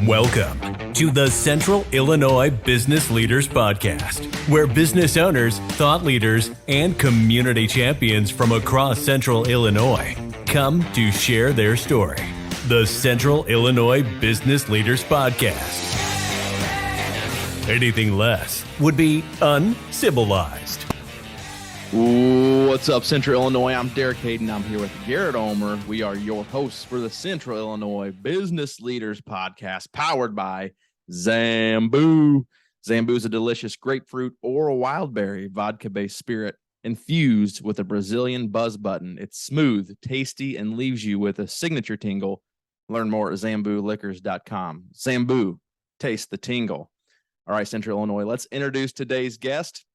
Welcome to the Central Illinois Business Leaders Podcast, where business owners, thought leaders, and community champions from across Central Illinois come to share their story. The Central Illinois Business Leaders Podcast. Anything less would be uncivilized. What's up, Central Illinois? I'm Derek Hayden. I'm here with Garrett Omer. We are your hosts for the Central Illinois Business Leaders Podcast, powered by Zambu. Zambu is a delicious grapefruit or a wildberry vodka-based spirit infused with a Brazilian buzz button. It's smooth, tasty, and leaves you with a signature tingle. Learn more at ZambuLiquors.com. Zambu, taste the tingle. All right, Central Illinois, let's introduce today's guest.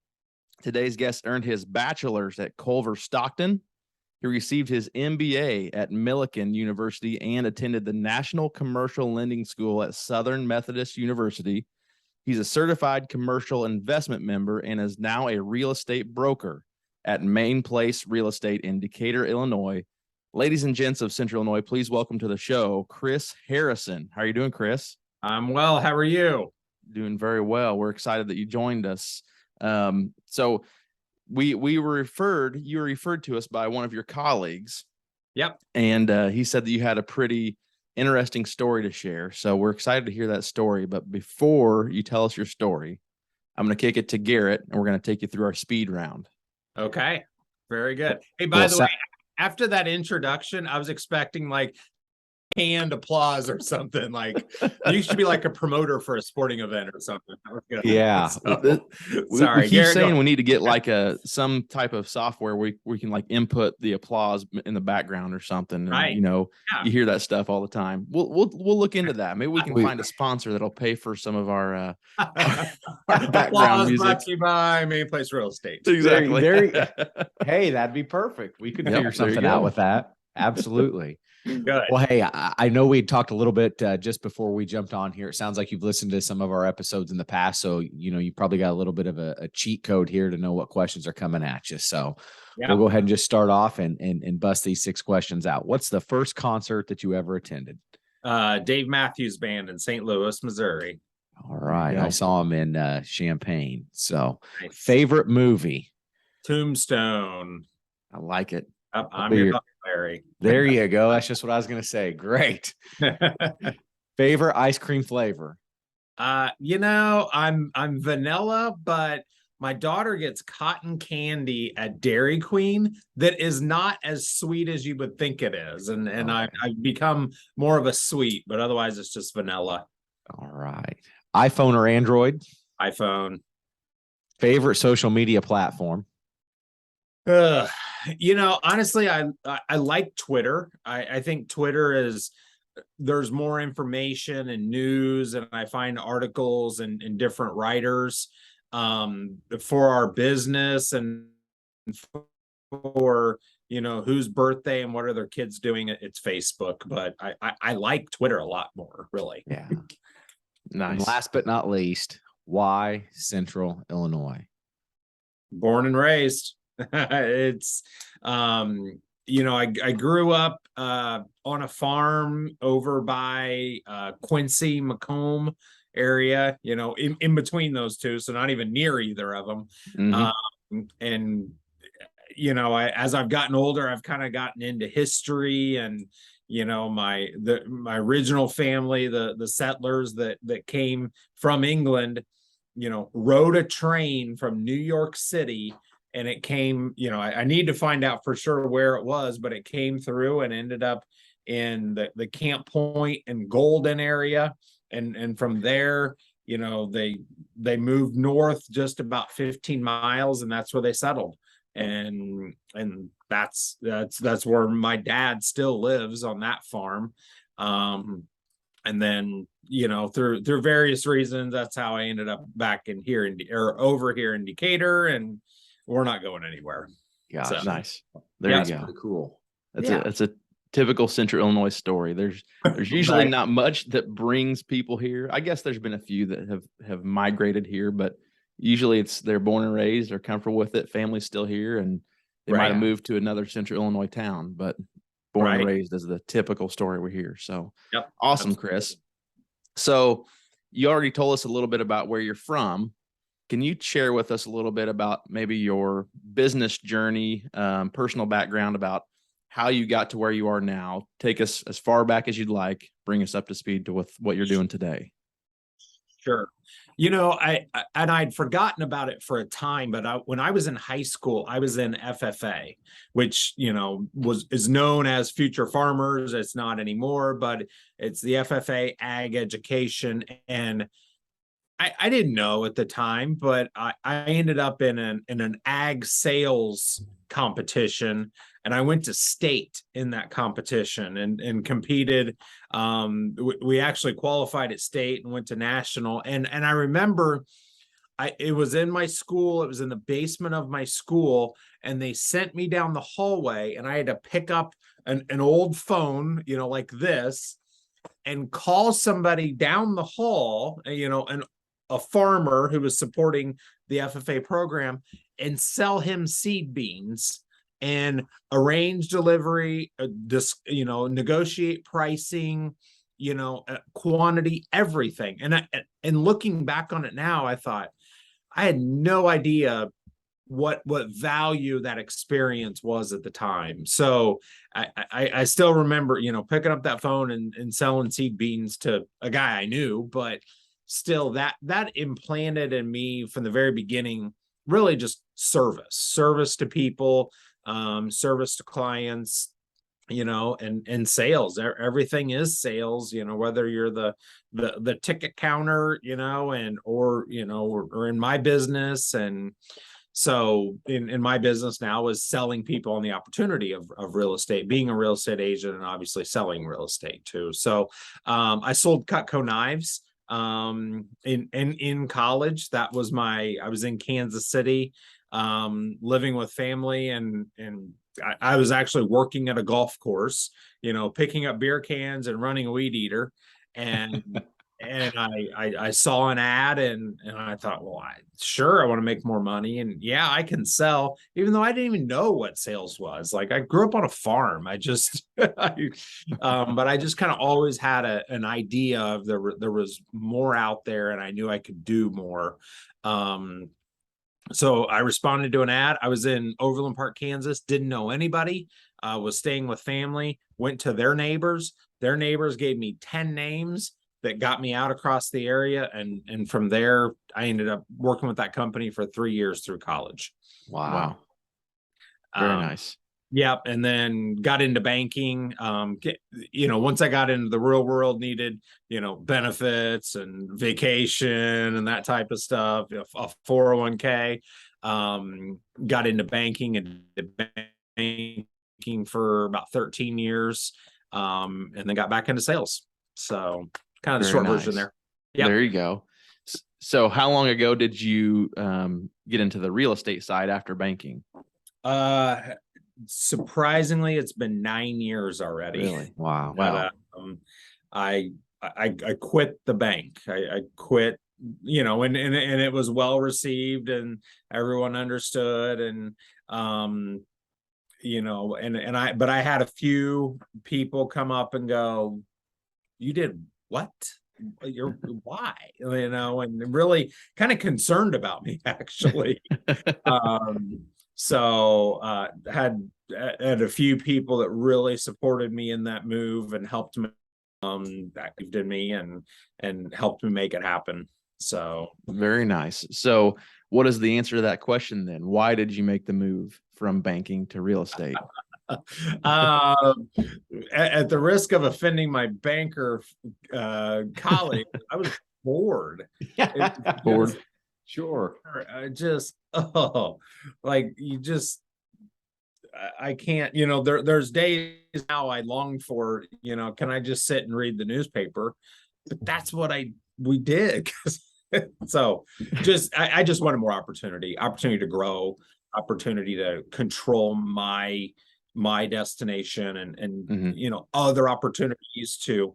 Today's guest earned his bachelor's at Culver Stockton. He received his MBA at Millikan University and attended the National Commercial Lending School at Southern Methodist University. He's a certified commercial investment member and is now a real estate broker at Main Place Real Estate in Decatur, Illinois. Ladies and gents of Central Illinois, please welcome to the show, Chris Harrison. How are you doing, Chris? I'm well. How are you? Doing very well. We're excited that you joined us. So you were referred to us by one of your colleagues. Yep. And he said that you had a pretty interesting story to share. So we're excited to hear that story. But before you tell us your story, I'm going to kick it to Garrett and we're going to take you through our speed round. Okay. Very good. Hey, by the way, after that introduction, I was expecting like hand applause or something. Like you should be like a promoter for a sporting event or something. Yeah. Sorry, we keep saying we need to get like some type of software where we can like input the applause in the background or something. And, right. You hear that stuff all the time. We'll look into that. Maybe we can find a sponsor that'll pay for some of our background music. Brought to you by Main Place Real Estate. Exactly. Hey, that'd be perfect. We could figure something out with that. Absolutely. Good. Well, hey, I know we talked a little bit just before we jumped on here. It sounds like you've listened to some of our episodes in the past. So, you probably got a little bit of a cheat code here to know what questions are coming at you. So we'll go ahead and just start off and bust these 6 questions out. What's the first concert that you ever attended? Dave Matthews Band in St. Louis, Missouri. All right. I saw him in Champaign. So nice. Favorite movie? Tombstone. I like it. I'm your Larry. There you go. That's just what I was going to say. Great. Favorite ice cream flavor? I'm vanilla, but my daughter gets cotton candy at Dairy Queen that is not as sweet as you would think it is. And I've become more of a sweet, but otherwise it's just vanilla. All right. iPhone or Android? iPhone. Favorite social media platform? Honestly, I like Twitter. I think Twitter there's more information and news, and I find articles and different writers for our business and for, whose birthday and what are their kids doing. It's Facebook, but I like Twitter a lot more, really. Yeah. Nice. And last but not least, why Central Illinois? Born and raised. It's I grew up on a farm over by Quincy, Macomb area, in between those two, so not even near either of them. And as I've gotten older, I've kind of gotten into history, and my original family, the settlers that came from England, rode a train from New York City. And it came, I need to find out for sure where it was, but it came through and ended up in the Camp Point and Golden area. And from there, they moved north just about 15 miles, and that's where they settled. And that's where my dad still lives, on that farm. And then, through various reasons, that's how I ended up back over here in Decatur, and we're not going anywhere. Yeah, so, nice. There you go. Pretty cool. That's a typical Central Illinois story. There's usually not much that brings people here. I guess there's been a few that have migrated here, but usually they're born and raised, they're comfortable with it, family's still here, and they might have moved to another Central Illinois town, but born and raised is the typical story we hear. So awesome, Chris. So you already told us a little bit about where you're from. Can you share with us a little bit about maybe your business journey, personal background about how you got to where you are now? Take us as far back as you'd like, bring us up to speed with what you're doing today. Sure. I'd forgotten about it for a time, but when I was in high school, I was in FFA, which, is known as Future Farmers. It's not anymore, but it's the FFA Ag Education. And I didn't know at the time, but I ended up in an ag sales competition, and I went to state in that competition and competed. We actually qualified at state and went to national. And I remember it was in my school. It was in the basement of my school, and they sent me down the hallway, and I had to pick up an old phone, like this, and call somebody down the hall, and a farmer who was supporting the FFA program, and sell him seed beans and arrange delivery, negotiate pricing, quantity, everything. And looking back on it now, I thought I had no idea what value that experience was at the time. So I still remember, picking up that phone and selling seed beans to a guy I knew, but still that implanted in me from the very beginning, really just service to people, service to clients, and sales. Everything is sales, whether you're the ticket counter, or in my business. And so in my business now is selling people on the opportunity of real estate, being a real estate agent, and obviously selling real estate too. So I sold CUTCO Knives in college. I was in Kansas City, living with family, and I was actually working at a golf course, picking up beer cans and running a weed eater. And I saw an ad, and I thought, well, I want to make more money, and yeah, I can sell, even though I didn't even know what sales was. Like, I grew up on a farm. But I just kind of always had an idea of there was more out there, and I knew I could do more. So I responded to an ad. I was in Overland Park, Kansas, didn't know anybody, was staying with family, went to their neighbors. Their neighbors gave me 10 names that got me out across the area. And from there, I ended up working with that company for 3 years through college. Wow. Very nice. Yep. And then got into banking. Once I got into the real world, needed, benefits and vacation and that type of stuff, a 401k, got into banking and banking for about 13 years. And then got back into sales. So kind of the short version there. Yeah. There you go. So how long ago did you get into the real estate side after banking? Surprisingly, it's been 9 years already. Really? Wow. But, I quit the bank. I quit, and it was well received, and everyone understood. And, but I had a few people come up and go, "You did what? Why?" And really kind of concerned about me, actually. So had a few people that really supported me in that move and helped me, believed in me and helped me make it happen. So very nice. So what is the answer to that question then? Why did you make the move from banking to real estate? At the risk of offending my banker colleague, I was bored. Bored. Sure. I can't, there's days now I long for, can I just sit and read the newspaper? But that's what we did. So I just wanted more opportunity to grow, opportunity to control my destination, and other opportunities to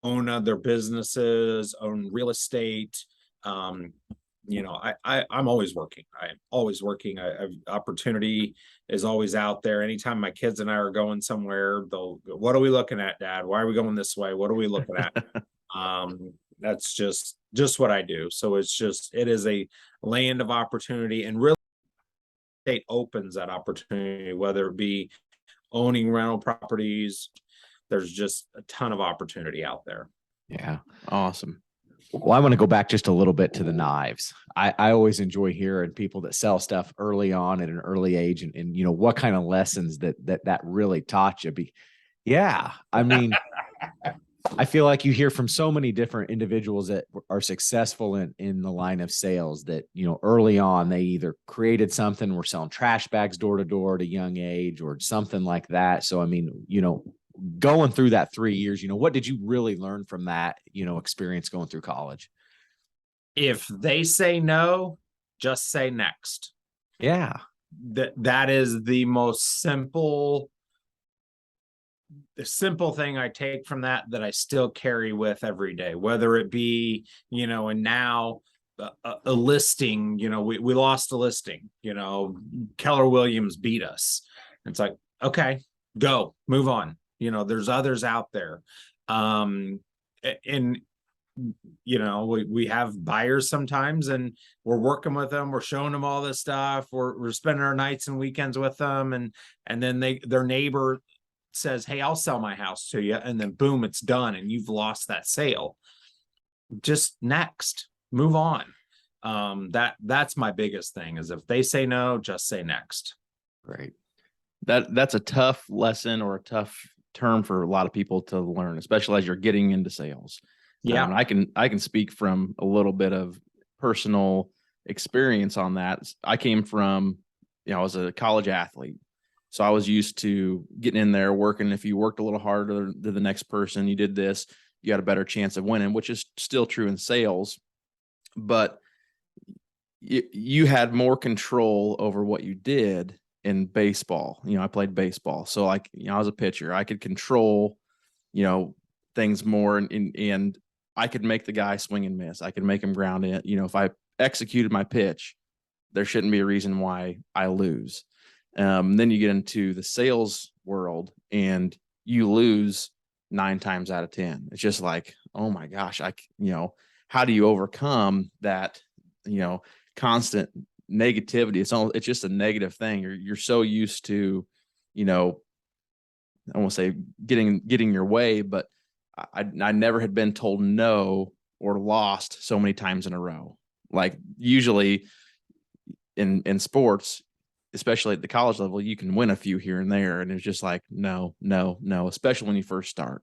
own other businesses, own real estate, I'm always working. I'm always working. Opportunity is always out there. Anytime my kids and I are going somewhere, they'll go, "What are we looking at, Dad? Why are we going this way? What are we looking at?" That's just what I do. So it is a land of opportunity, and real estate opens that opportunity, whether it be owning rental properties. There's just a ton of opportunity out there. Yeah. Awesome. Well, I want to go back just a little bit to the knives. I always enjoy hearing people that sell stuff early on at an early age, and what kind of lessons that really taught you. Yeah. I mean, I feel like you hear from so many different individuals that are successful in the line of sales that, early on, they either created something, were selling trash bags door to door at a young age or something like that. So, I mean, going through that 3 years, what did you really learn from that, experience going through college? If they say no, just say next. Yeah. That is the most simple thing I take from that I still carry with every day, whether it be, and now a listing, we lost a listing, Keller Williams beat us. It's like, okay, go, move on. There's others out there. And we have buyers sometimes, and we're working with them. We're showing them all this stuff. We're spending our nights and weekends with them. And then their neighbor says, "Hey, I'll sell my house to you." And then boom, it's done. And you've lost that sale. Just next, move on. That's my biggest thing, is if they say no, just say next. Great. That's a tough lesson, or a tough term for a lot of people to learn, especially as you're getting into sales. Yeah. I can speak from a little bit of personal experience on that. I came from, I was a college athlete. So I was used to getting in there, working. If you worked a little harder than the next person, you did this, you had a better chance of winning, which is still true in sales. But you had more control over what you did in baseball. I played baseball. So I was a pitcher. I could control, things more, and I could make the guy swing and miss. I could make him ground in. If I executed my pitch, there shouldn't be a reason why I lose. Then you get into the sales world and you lose 9 times out of 10. It's just like, oh my gosh, how do you overcome that, constant negativity? It's just a negative thing. You're so used to, I won't say getting your way, but I never had been told no or lost so many times in a row. Like usually in sports, especially at the college level, you can win a few here and there. And it's just like, no, especially when you first start.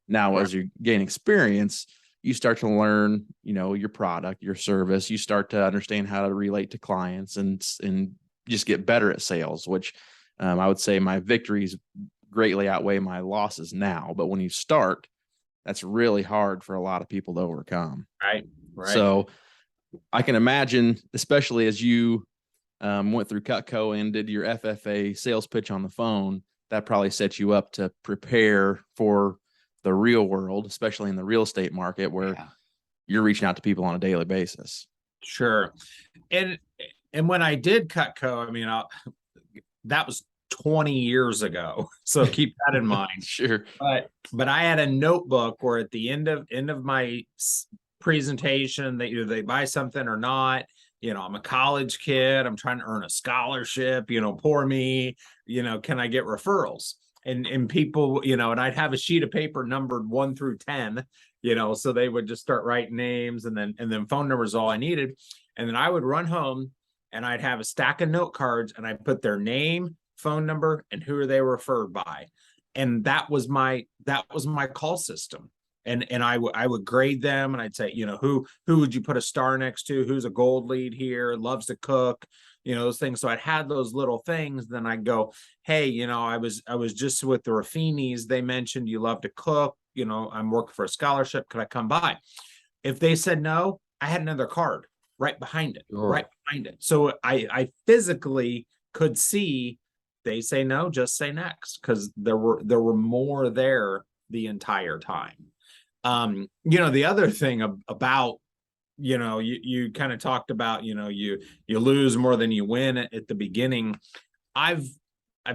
Now, as you gain experience, you start to learn, your product, your service. You start to understand how to relate to clients and just get better at sales, which I would say my victories greatly outweigh my losses now. But when you start, that's really hard for a lot of people to overcome. Right. So I can imagine, especially as you went through CUTCO and did your FFA sales pitch on the phone, that probably set you up to prepare for the real world, especially in the real estate market where you're reaching out to people on a daily basis. Sure. And when I did CUTCO, I mean, that was 20 years ago. So keep that in mind. Sure. But I had a notebook where at the end of my presentation, that either they buy something or not. I'm a college kid. I'm trying to earn a scholarship, poor me, can I get referrals? And people, and I'd have a sheet of paper numbered 1 through 10, so they would just start writing names and then phone numbers, all I needed. And then I would run home and I'd have a stack of note cards and I'd put their name, phone number, and who are they referred by. And that was my call system. And I would grade them and I'd say, who would you put a star next to? Who's a gold lead here? Loves to cook, those things. So I'd had those little things. Then I'd go, hey, I was just with the Raffinis. They mentioned you love to cook. I'm working for a scholarship. Could I come by? If they said no, I had another card right behind it, right behind it. So I physically could see they say no, just say next, because there were more there the entire time. The other thing about you kind of talked about, you lose more than you win at the beginning. I've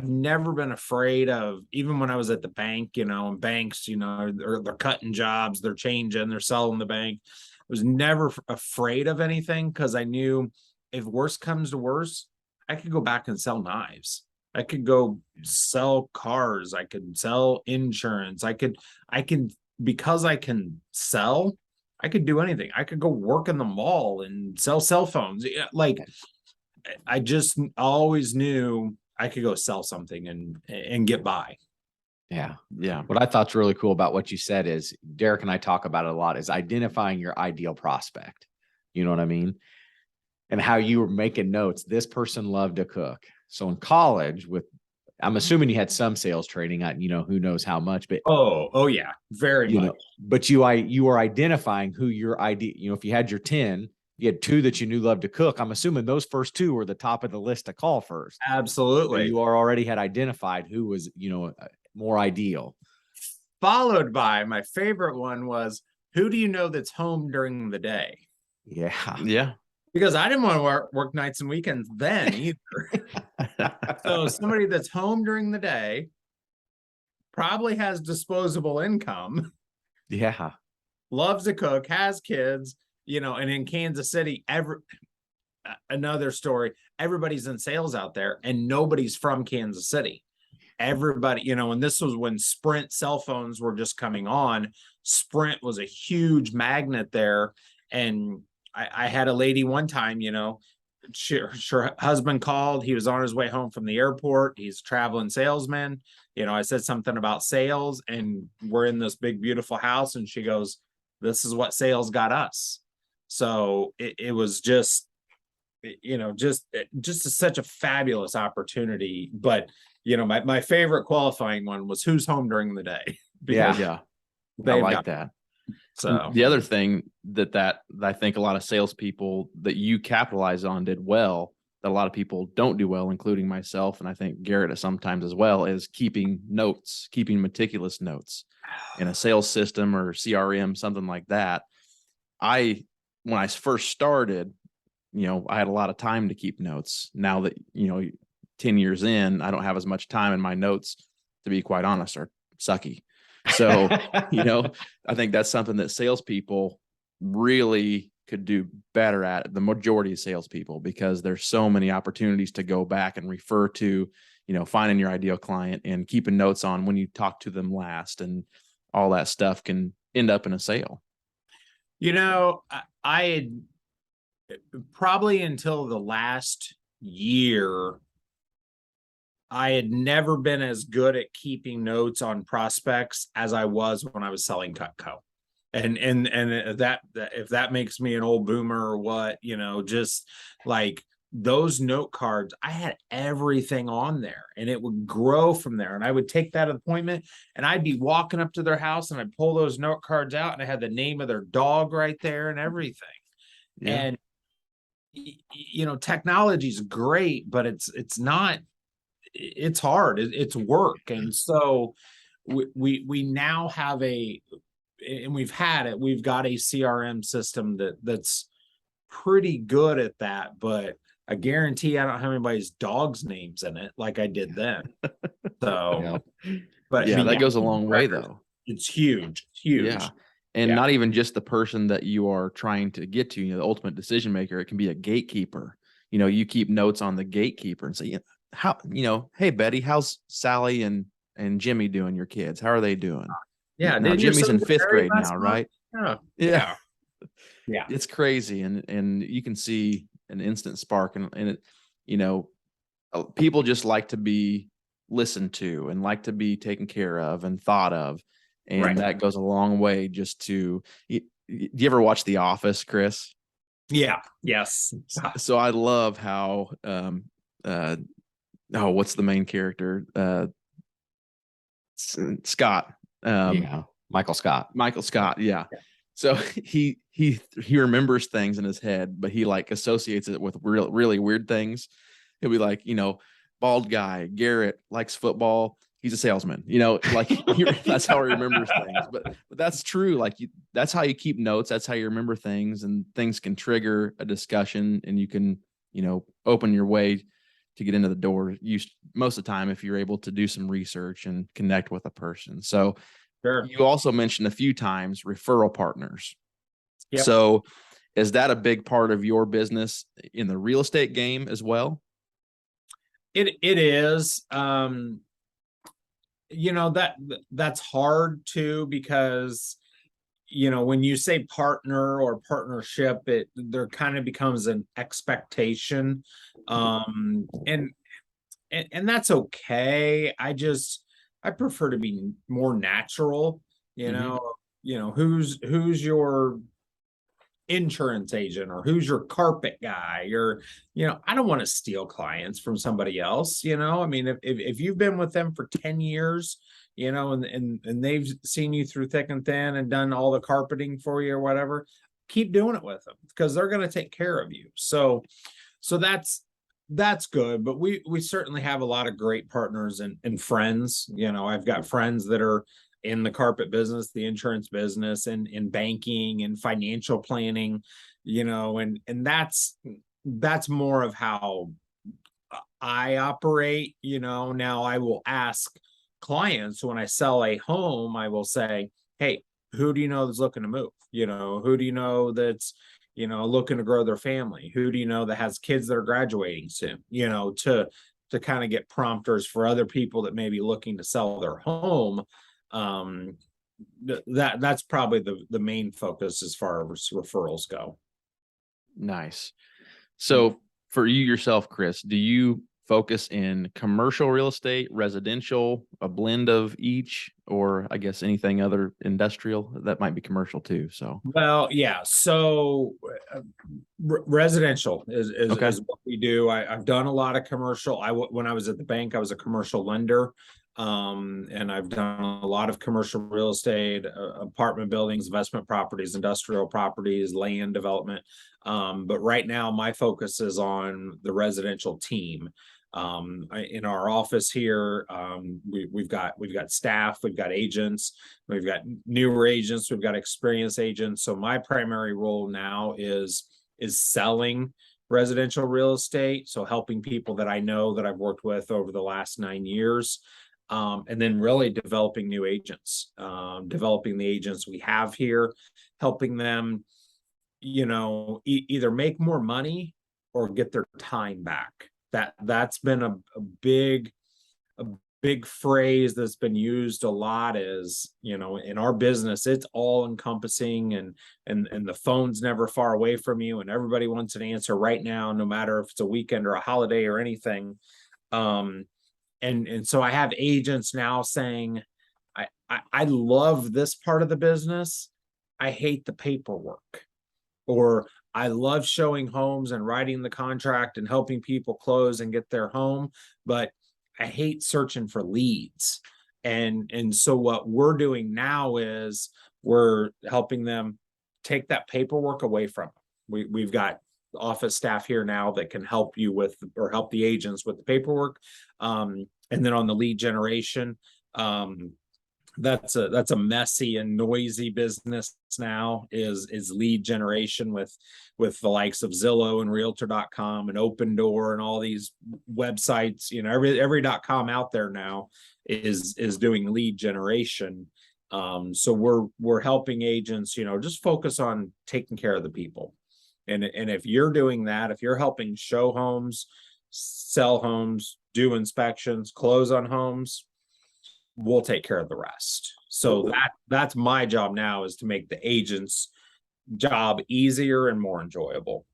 never been afraid of, even when I was at the bank, and banks, they're cutting jobs, they're changing, they're selling the bank. I was never afraid of anything, because I knew if worse comes to worse, I could go back and sell knives. I could go sell cars. I could sell insurance. I can, because I can sell, I could do anything. I could go work in the mall and sell cell phones. Like, I just always knew I could go sell something and get by. Yeah. Yeah. What I thought's really cool about what you said is, Derek and I talk about it a lot, is identifying your ideal prospect. You know what I mean? And how you were making notes. This person loved to cook. So in college, I'm assuming you had some sales training, who knows how much, but oh yeah, very much. But you were identifying who your idea, if you had your 10, you had 2 that you knew loved to cook. I'm assuming those first 2 were the top of the list to call first. Absolutely. So you already had identified who was, more ideal. Followed by, my favorite one was, who do you know that's home during the day? Yeah. Yeah. Because I didn't want to work nights and weekends then either. So somebody that's home during the day, probably has disposable income. Yeah. Loves to cook, has kids, and in Kansas City, another story, everybody's in sales out there and nobody's from Kansas City. Everybody, and this was when Sprint cell phones were just coming on. Sprint was a huge magnet there. And I had a lady one time, her husband called. He was on his way home from the airport. He's a traveling salesman. I said something about sales, and we're in this big, beautiful house. And she goes, "This is what sales got us." So it was just, such a fabulous opportunity. But, my favorite qualifying one was, who's home during the day? Yeah. I like that. So the other thing that I think a lot of salespeople that you capitalize on did well, that a lot of people don't do well, including myself, and I think Garrett sometimes as well, is keeping meticulous notes in a sales system or CRM, something like that. When I first started, I had a lot of time to keep notes. Now that, 10 years in, I don't have as much time, in my notes, to be quite honest, are sucky. So, I think that's something that salespeople really could do better at, the majority of salespeople, because there's so many opportunities to go back and refer to, finding your ideal client and keeping notes on when you talk to them last, and all that stuff can end up in a sale. I had probably, until the last year, I had never been as good at keeping notes on prospects as I was when I was selling CUTCO. And that if that makes me an old boomer or what, just like those note cards, I had everything on there, and it would grow from there. And I would take that appointment, and I'd be walking up to their house, and I'd pull those note cards out, and I had the name of their dog right there and everything. Yeah. And technology's great, but it's not. It's hard. It's work. And so we now have and we've got a CRM system that's pretty good at that, but I guarantee I don't have anybody's dog's names in it like I did then. So, but that goes a long way though. It's huge. Yeah. And not even just the person that you are trying to get to, the ultimate decision maker. It can be a gatekeeper. You keep notes on the gatekeeper and say, how, hey Betty, how's Sally and Jimmy doing, your kids? How are they doing? Yeah. Now Jimmy's in 5th grade now, right? Yeah. It's crazy. And you can see an instant spark, and it, people just like to be listened to and like to be taken care of and thought of. And that goes a long way just to, do you ever watch The Office, Chris? Yeah. Yes. So I love how, what's the main character? Scott. Michael Scott. Yeah. So he remembers things in his head, but he associates it with really weird things. He'll be like, bald guy, Garrett likes football, he's a salesman, like that's how he remembers things. But that's true. Like that's how you keep notes. That's how you remember things, and things can trigger a discussion, and you can, open your way to get into the door. Most of the time, if you're able to do some research and connect with a person. So Sure. You also mentioned a few times referral partners. Yep. So is that a big part of your business in the real estate game as well? It is. That's hard too, because when you say partner or partnership, there kind of becomes an expectation, and that's okay. I prefer to be more natural. Who's your insurance agent, or who's your carpet guy, or I don't want to steal clients from somebody else. I mean, if you've been with them for 10 years, and they've seen you through thick and thin and done all the carpeting for you or whatever, keep doing it with them, because they're going to take care of you. So that's good. But we certainly have a lot of great partners and friends. I've got friends that are in the carpet business, the insurance business, and in banking and financial planning, and that's more of how I operate. Now I will ask clients when I sell a home, I will say, hey, who do you know that's looking to move? Who do you know that's, looking to grow their family? Who do you know that has kids that are graduating soon? To kind of get prompters for other people that may be looking to sell their home. That's probably the main focus as far as referrals go. Nice. So for you yourself, Chris, do you focus in commercial real estate, residential, a blend of each, or I guess anything other industrial that might be commercial too? So, well, yeah. So residential is what we do. I've done a lot of commercial. When I was at the bank, I was a commercial lender. And I've done a lot of commercial real estate, apartment buildings, investment properties, industrial properties, land development. But right now my focus is on the residential team. In our office here, we've got staff, we've got agents, we've got newer agents, we've got experienced agents. So my primary role now is selling residential real estate. So helping people that I know that I've worked with over the last 9 years. And then really developing new agents, developing the agents we have here, helping them, either make more money or get their time back. That's been a big phrase that's been used a lot. Is, in our business, it's all encompassing, and the phone's never far away from you, and everybody wants an answer right now, no matter if it's a weekend or a holiday or anything. And so I have agents now saying, I love this part of the business. I hate the paperwork. Or I love showing homes and writing the contract and helping people close and get their home, but I hate searching for leads. And so what we're doing now is we're helping them take that paperwork away from them. We've got office staff here now that can help you with, or help the agents with the paperwork. And then on the lead generation, that's a messy and noisy business now, is lead generation with the likes of Zillow and Realtor.com and Open Door and all these websites. Every .com out there now is doing lead generation. So we're helping agents, just focus on taking care of the people. And if you're doing that, if you're helping show homes, sell homes, do inspections, close on homes, we'll take care of the rest. So that's my job now, is to make the agent's job easier and more enjoyable.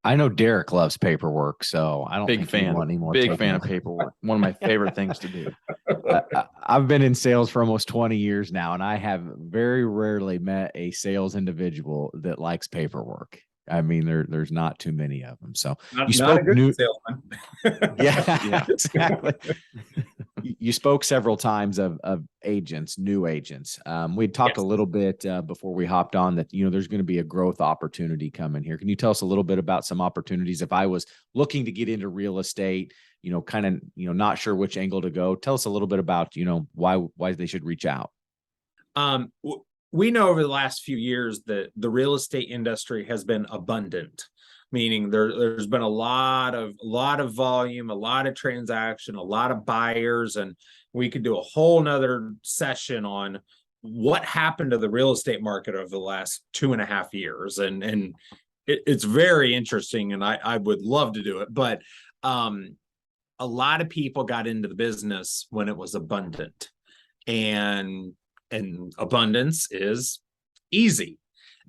I know Derek loves paperwork, so I don't big think fan. Want any more big fan of paperwork. One of my favorite things to do. I've been in sales for almost 20 years now, and I have very rarely met a sales individual that likes paperwork. I mean, there's not too many of them. So not a good salesman. Yeah, exactly. You spoke several times of agents, new agents. We talked a little bit before we hopped on that, there's going to be a growth opportunity coming here. Can you tell us a little bit about some opportunities? If I was looking to get into real estate, kind of, not sure which angle to go, tell us a little bit about, why they should reach out. We know over the last few years that the real estate industry has been abundant, meaning there's been a lot of volume, a lot of transaction, a lot of buyers, and we could do a whole nother session on what happened to the real estate market over the last 2.5 years. And it's very interesting, and I would love to do it, but a lot of people got into the business when it was abundant, and abundance is easy.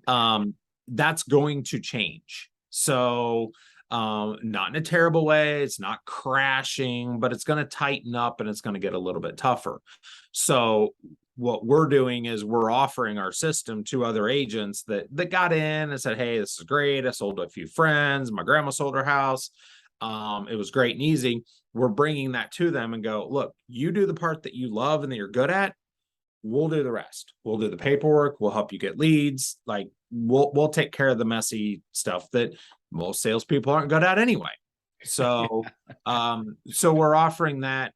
That's going to change. So not in a terrible way, it's not crashing, but it's going to tighten up and it's going to get a little bit tougher. So what we're doing is we're offering our system to other agents that got in and said, hey, this is great. I sold to a few friends. My grandma sold her house. It was great and easy. We're bringing that to them and go, look, you do the part that you love and that you're good at. We'll do the rest. We'll do the paperwork. We'll help you get leads. Like we'll take care of the messy stuff that most salespeople aren't good at anyway. So, so we're offering that.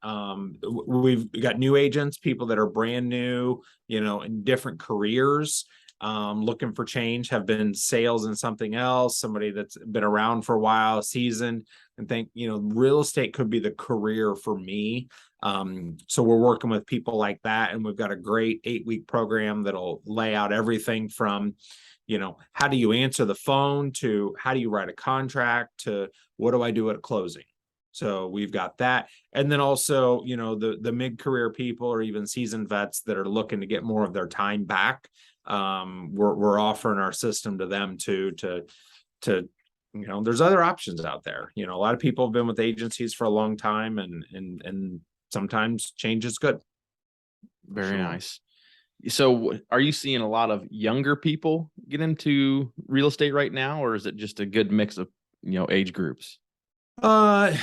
We've got new agents, people that are brand new, in different careers, looking for change, have been sales and something else, somebody that's been around for a while, seasoned, and think, real estate could be the career for me. So we're working with people like that, and we've got a great 8-week program that'll lay out everything from, how do you answer the phone to how do you write a contract to what do I do at a closing? So we've got that. And then also, the mid-career people or even seasoned vets that are looking to get more of their time back. We're offering our system to them to there's other options out there. A lot of people have been with agencies for a long time, and sometimes change is good. Very nice. So are you seeing a lot of younger people get into real estate right now, or is it just a good mix of, age groups? Younger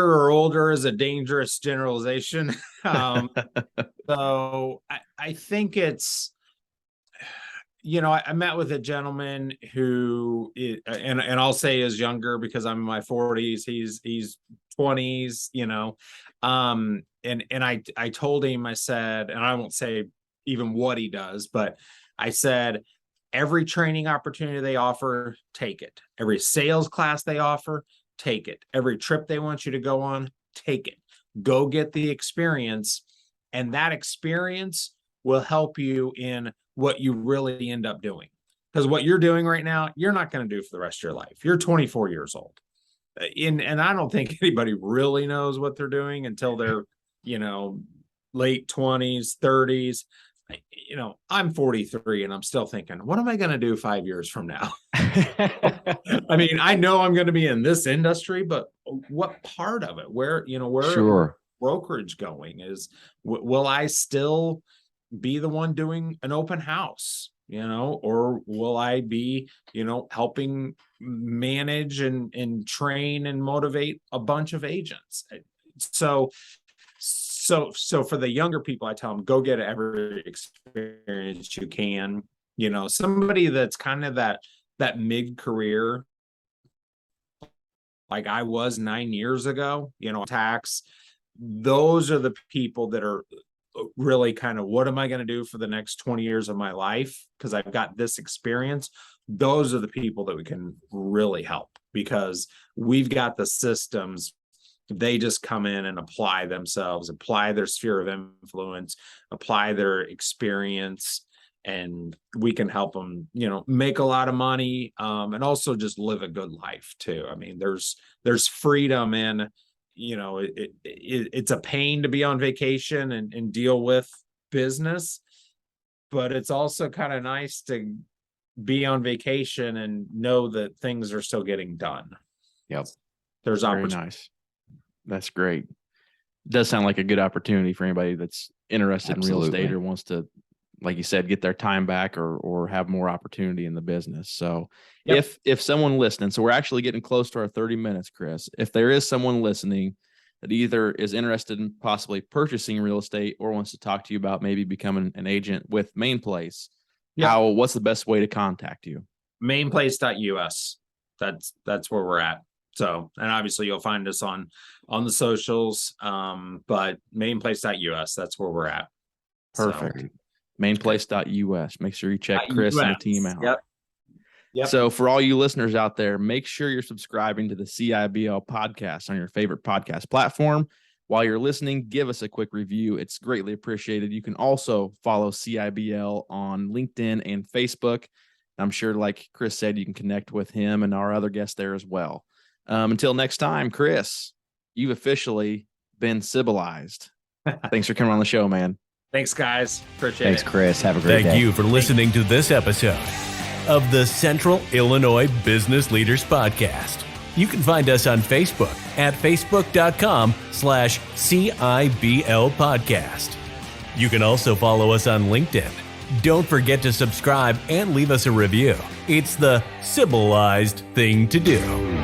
or older is a dangerous generalization. So I think it's, I met with a gentleman who, and I'll say is younger because I'm in my 40s. He's 20s, and I told him, I said, and I won't say even what he does, but I said, every training opportunity they offer, take it. Every sales class they offer, take it. Every trip they want you to go on, take it. Go get the experience, and that experience will help you in what you really end up doing. Because what you're doing right now, you're not going to do for the rest of your life. You're 24 years old. And I don't think anybody really knows what they're doing until they're, late 20s, 30s. I'm 43 and I'm still thinking, what am I going to do 5 years from now? I mean, I know I'm going to be in this industry, but what part of it? Where Sure. brokerage going is, will I still be the one doing an open house, or will I be, helping manage and train and motivate a bunch of agents? So for the younger people, I tell them, go get every experience you can. Somebody that's kind of that mid-career, like I was 9 years ago, tax. Those are the people that are really kind of, what am I going to do for the next 20 years of my life? Because I've got this experience. Those are the people that we can really help, because we've got the systems. They just come in and apply themselves, apply their sphere of influence, apply their experience, and we can help them, make a lot of money, and also just live a good life too. I mean, there's freedom in, it's a pain to be on vacation and deal with business, but it's also kind of nice to be on vacation and know that things are still getting done. Yep. There's opportunity. Very nice. That's great. Does sound like a good opportunity for anybody that's interested in real estate or wants to, like you said, get their time back or have more opportunity in the business. So if someone listening, so we're actually getting close to our 30 minutes, Chris, if there is someone listening that either is interested in possibly purchasing real estate or wants to talk to you about maybe becoming an agent with Main Place, what's the best way to contact you? Mainplace.us. That's where we're at. So, and obviously you'll find us on the socials. But mainplace.us, that's where we're at. Perfect. So, mainplace.us. Make sure you check Chris and the team out. Yep. So for all you listeners out there, make sure you're subscribing to the CIBL podcast on your favorite podcast platform. While you're listening, give us a quick review. It's greatly appreciated. You can also follow CIBL on LinkedIn and Facebook. I'm sure, like Chris said, you can connect with him and our other guests there as well. Until next time, Chris, you've officially been civilized. Thanks for coming on the show, man. Thanks, guys. Appreciate it. Thanks, Chris. Have a great day. Thank you for listening to this episode of the Central Illinois Business Leaders Podcast. You can find us on Facebook at facebook.com/CIBL Podcast. You can also follow us on LinkedIn. Don't forget to subscribe and leave us a review. It's the civilized thing to do.